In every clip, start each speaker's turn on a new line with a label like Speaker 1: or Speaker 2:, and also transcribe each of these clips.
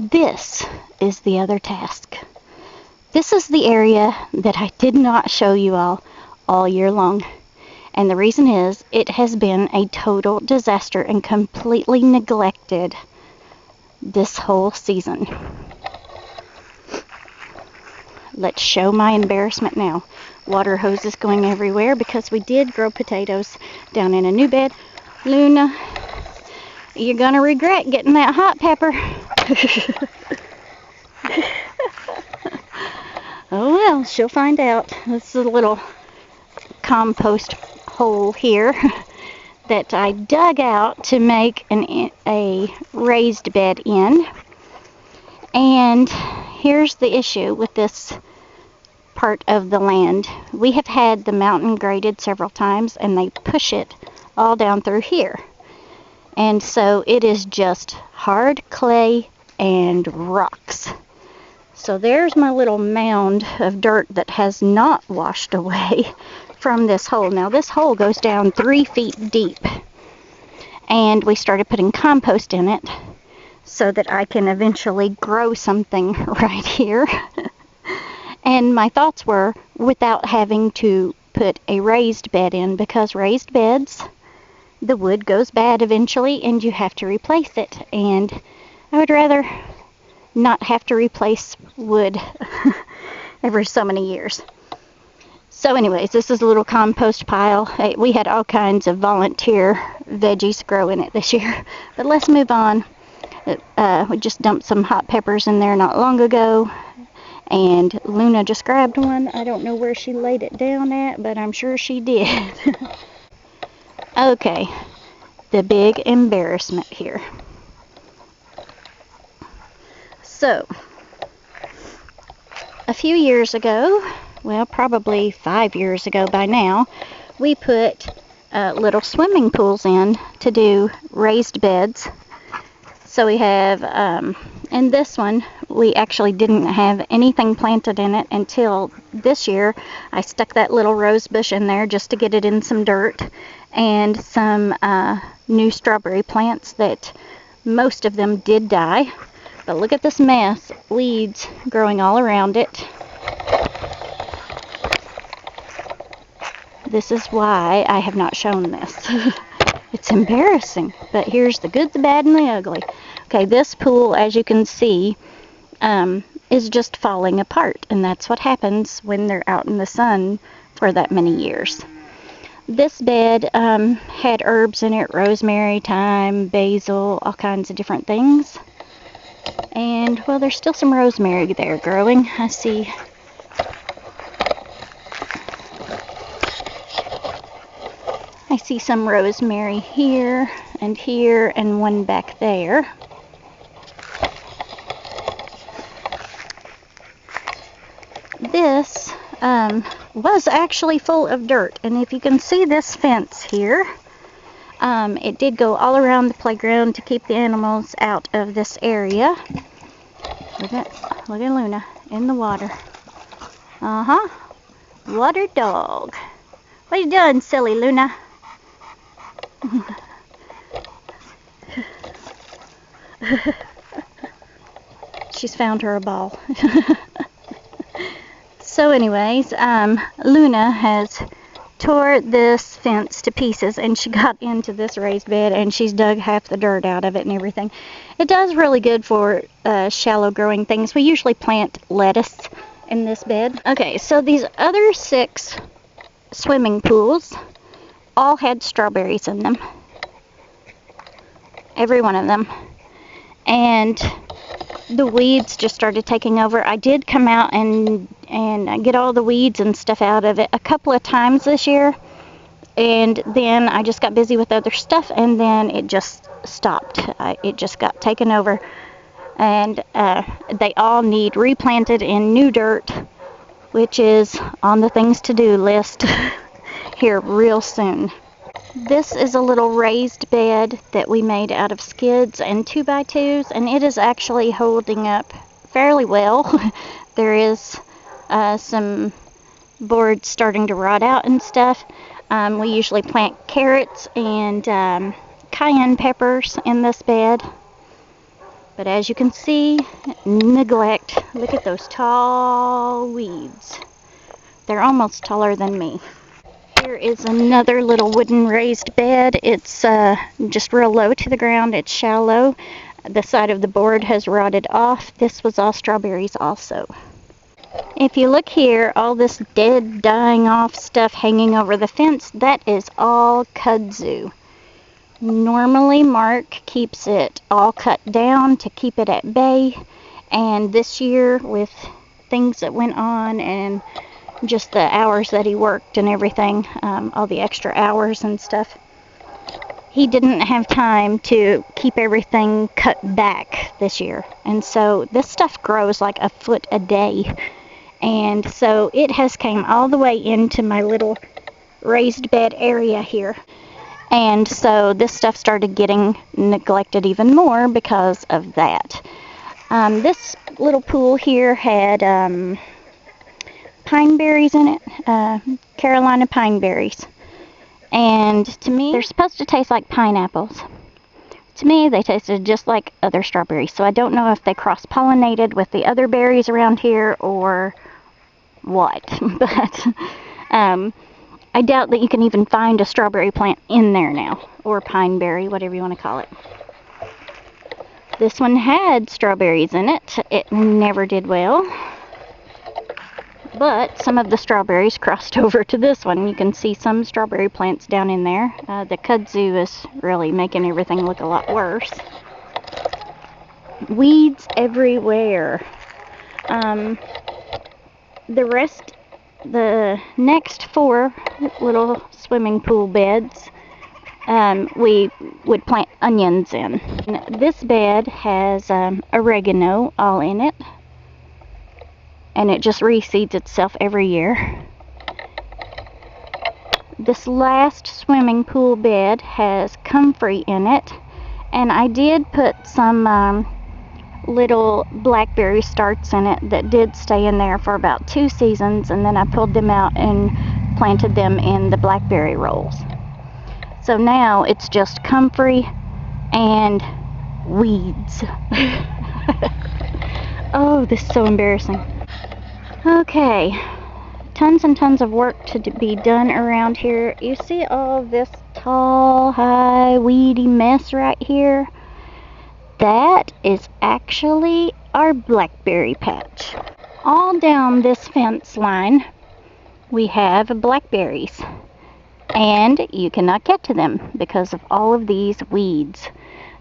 Speaker 1: This is the other task. This is the area that I did not show you all year long. And the reason is it has been a total disaster and completely neglected this whole season. Let's show my embarrassment now. Water hoses going everywhere because we did grow potatoes down in a new bed. Luna, you're gonna regret getting that hot pepper. Oh well, she'll find out. This is a little compost hole here that I dug out to make a raised bed in. And here's the issue with this part of the land. We have had the mountain graded several times and they push it all down through here. And so it is just hard clay and rocks. So there's my little mound of dirt that has not washed away from this hole. Now this hole goes down 3 feet deep. And we started putting compost in it so that I can eventually grow something right here. And my thoughts were without having to put a raised bed in, because raised beds, the wood goes bad eventually and you have to replace it. And I would rather not have to replace wood every so many years. So anyways, this is a little compost pile. We had all kinds of volunteer veggies grow in it this year. But let's move on. We just dumped some hot peppers in there not long ago. And Luna just grabbed one. I don't know where she laid it down at, but I'm sure she did. Okay, the big embarrassment here. So, a few years ago, well, probably 5 years ago by now, we put little swimming pools in to do raised beds. So we have, in this one, we actually didn't have anything planted in it until this year. I stuck that little rose bush in there just to get it in some dirt, and some new strawberry plants that most of them did die. But look at this mess, weeds growing all around it. This is why I have not shown this. It's embarrassing, but here's the good, the bad, and the ugly. Okay, this pool, as you can see, is just falling apart, and that's what happens when they're out in the sun for that many years. This bed had herbs in it, rosemary, thyme, basil, all kinds of different things. And, well, there's still some rosemary there growing. I see. I see some rosemary here, and one back there. This was actually full of dirt, and if you can see this fence here, it did go all around the playground to keep the animals out of this area. Look at Luna in the water. Water dog. What are you doing, silly Luna? She's found her a ball. So anyways, Luna has tore this fence to pieces, and she got into this raised bed and she's dug half the dirt out of it and everything. It does really good for shallow growing things. We usually plant lettuce in this bed. Okay, so these other 6 swimming pools all had strawberries in them. Every one of them. And the weeds just started taking over. I did come out and get all the weeds and stuff out of it a couple of times this year, and then I just got busy with other stuff, and then it just stopped. It just got taken over, and they all need replanted in new dirt, which is on the things to do list here real soon. This is a little raised bed that we made out of skids and 2x2s, and it is actually holding up fairly well. There is some boards starting to rot out and stuff. We usually plant carrots and cayenne peppers in this bed, But as you can see, neglect. Look at those tall weeds. They're almost taller than me. Here is another little wooden raised bed. It's just real low to the ground. It's shallow. The side of the board has rotted off. This was all strawberries also. If you look here, all this dead, dying off stuff hanging over the fence, that is all kudzu. Normally Mark keeps it all cut down to keep it at bay, and this year with things that went on and just the hours that he worked and everything, all the extra hours and stuff, he didn't have time to keep everything cut back this year. And so this stuff grows like a foot a day. And so it has came all the way into my little raised bed area here. And so this stuff started getting neglected even more because of that. This little pool here had pine berries in it, Carolina pine berries. And to me, they're supposed to taste like pineapples. To me, they tasted just like other strawberries. So I don't know if they cross-pollinated with the other berries around here or what. But I doubt that you can even find a strawberry plant in there now, or pine berry, whatever you want to call it. This one had strawberries in it. It never did well. But some of the strawberries crossed over to this one. You can see some strawberry plants down in there. The kudzu is really making everything look a lot worse. Weeds everywhere. The next 4 little swimming pool beds, we would plant onions in. And this bed has oregano all in it, and it just reseeds itself every year. This last swimming pool bed has comfrey in it, and I did put some little blackberry starts in it that did stay in there for about 2 seasons, and then I pulled them out and planted them in the blackberry rolls. So now it's just comfrey and weeds. Oh, this is so embarrassing. Okay, tons and tons of work to be done around here. You see all this tall, high, weedy mess right here? That is actually our blackberry patch. All down this fence line, we have blackberries, and you cannot get to them because of all of these weeds.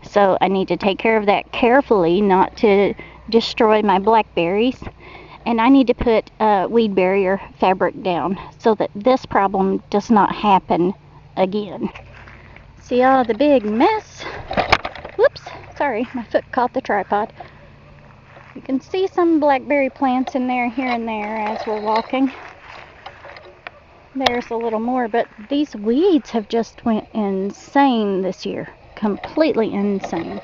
Speaker 1: So I need to take care of that carefully, not to destroy my blackberries. And I need to put weed barrier fabric down so that this problem does not happen again. See all the big mess? Whoops, sorry, my foot caught the tripod. You can see some blackberry plants in there, here and there, as we're walking. There's a little more, but these weeds have just went insane this year. Completely insane.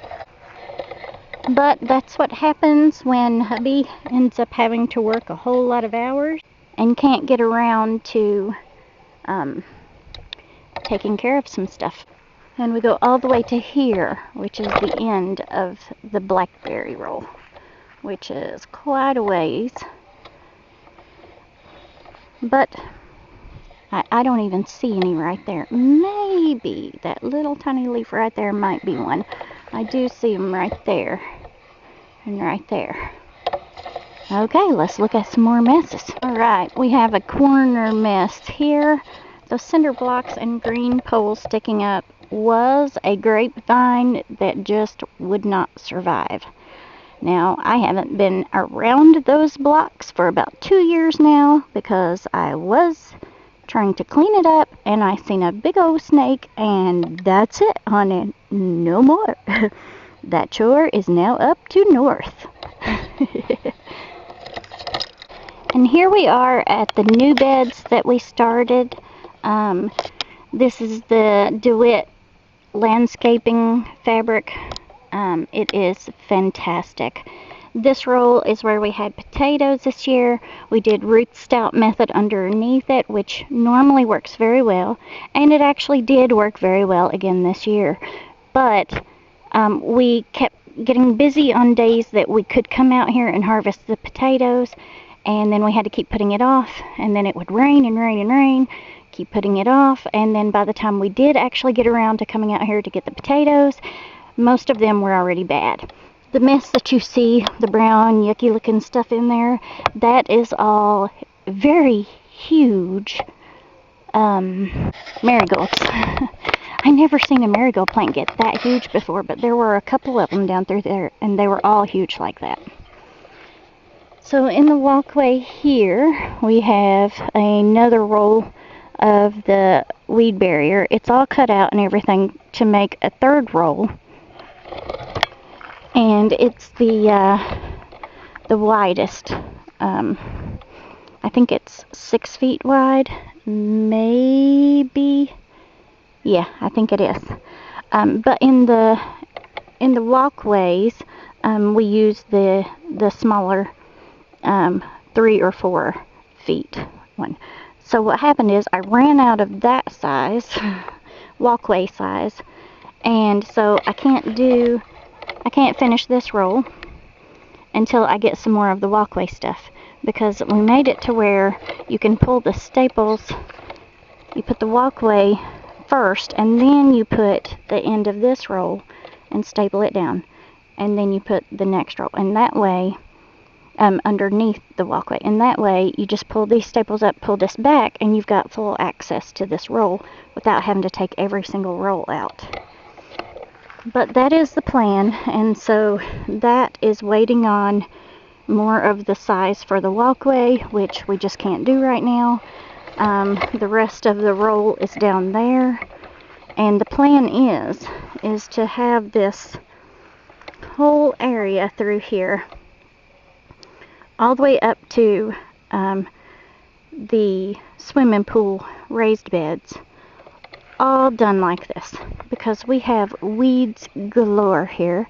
Speaker 1: But that's what happens when hubby ends up having to work a whole lot of hours and can't get around to taking care of some stuff. And we go all the way to here, which is the end of the blackberry roll, which is quite a ways. But I don't even see any right there. Maybe that little tiny leaf right there might be one. I do see them right there and right there. Okay, let's look at some more messes. Alright, we have a corner mess here. Those cinder blocks and green poles sticking up was a grapevine that just would not survive. Now, I haven't been around those blocks for about 2 years now because I was trying to clean it up and I seen a big old snake, and that's it, honey. No more. That chore is now up to north. And here we are at the new beds that we started. This is the DeWitt landscaping fabric. It is fantastic. This roll is where we had potatoes this year. We did root stout method underneath it, which normally works very well, and it actually did work very well again this year. But we kept getting busy on days that we could come out here and harvest the potatoes, and then we had to keep putting it off, and then it would rain and rain and rain, keep putting it off, and then by the time we did actually get around to coming out here to get the potatoes, most of them were already bad. The mess that you see, the brown, yucky looking stuff in there, that is all very huge marigolds. I never seen a marigold plant get that huge before, but there were a couple of them down through there, and they were all huge like that. So in the walkway here, we have another roll of the weed barrier. It's all cut out and everything to make a third roll. And it's the widest. I think it's 6 feet wide, maybe. Yeah, I think it is. But in the walkways, we use the smaller 3 or 4 feet one. So what happened is I ran out of that size, walkway size, and so I can't finish this roll until I get some more of the walkway stuff, because we made it to where you can pull the staples. You put the walkway first, and then you put the end of this roll and staple it down, and then you put the next roll, and that way underneath the walkway, and that way you just pull these staples up, pull this back, and you've got full access to this roll without having to take every single roll out. But that is the plan, and so that is waiting on more of the size for the walkway, which we just can't do right now. The rest of the roll is down there, and the plan is to have this whole area through here all the way up to the swimming pool raised beds, all done like this, because we have weeds galore here.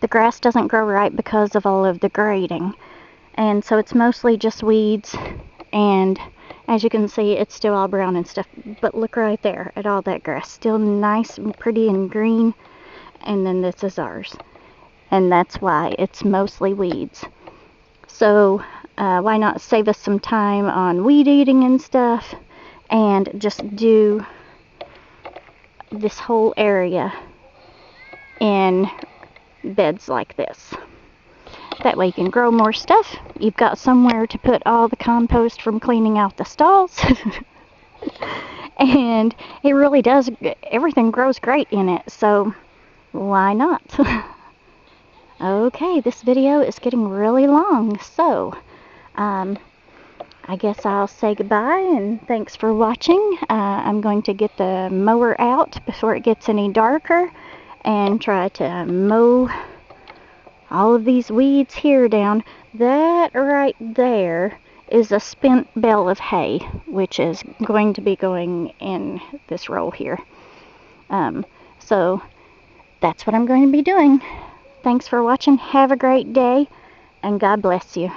Speaker 1: The grass doesn't grow right because of all of the grading, and so it's mostly just weeds, and as you can see, it's still all brown and stuff, but look right there at all that grass, still nice and pretty and green. And then this is ours, and that's why it's mostly weeds. So why not save us some time on weed eating and stuff, and just do this whole area in beds like this. That way you can grow more stuff. You've got somewhere to put all the compost from cleaning out the stalls. And it really does, everything grows great in it, so why not? Okay, this video is getting really long, so I guess I'll say goodbye and thanks for watching. I'm going to get the mower out before it gets any darker and try to mow all of these weeds here down. That right there is a spent bale of hay, which is going to be going in this roll here. So that's what I'm going to be doing. Thanks for watching. Have a great day, and God bless you.